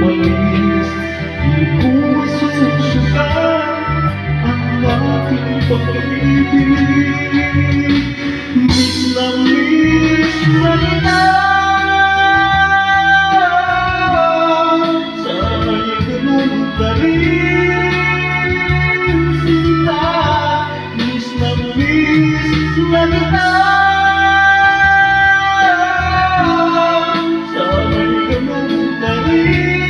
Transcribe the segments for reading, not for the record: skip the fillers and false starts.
umalis, di ko masusukat ang aking pag-ibig. Miss na kita, sana'y ganun ka rin, sinta. Miss na kita, sana'y ganun ka rin,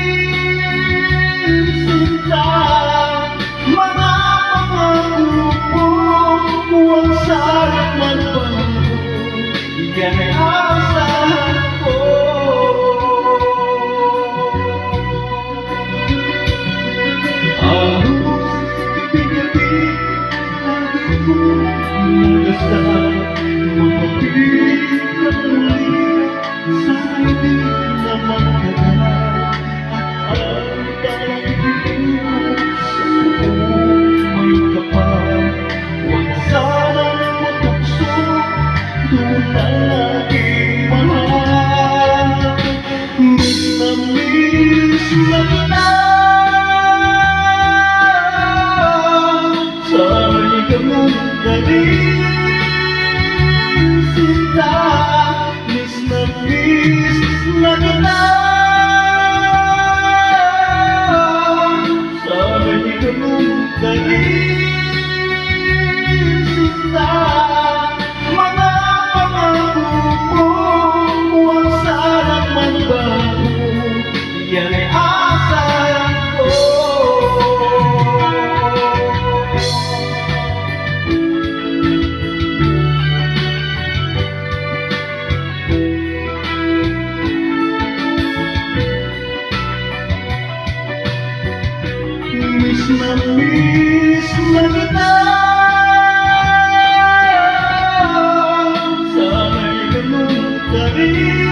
sinta. Mga pangako ko, huwag sarap man ba, yan ay asahan ko. Halos gabi-gabi lagi kong nagasal, mapapilit ka muli, sana'y di na magtagal. At ang pag-ibig ko sa buong may kapal, huwag sanang matukso, doon ang aking mahal. Miss na kita, sana'y ganun ka rin, sinta. Miss na kita, sana'y ganun ka rin, sinta. Mga pangako mo, huwag sanang magbago, yan ay asahan ko. Miss na kita, sana'y ganun ka rin,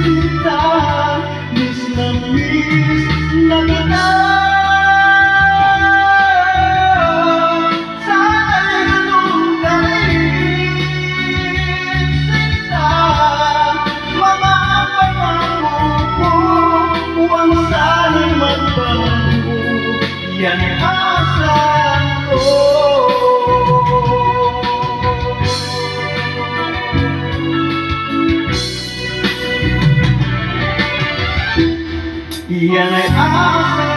sinta. Miss na kita, sana'y ganun ka rin, sinta. Mga pangako ko, huwag sana'y magbago, yan ay asahan ko. Yan ay asahan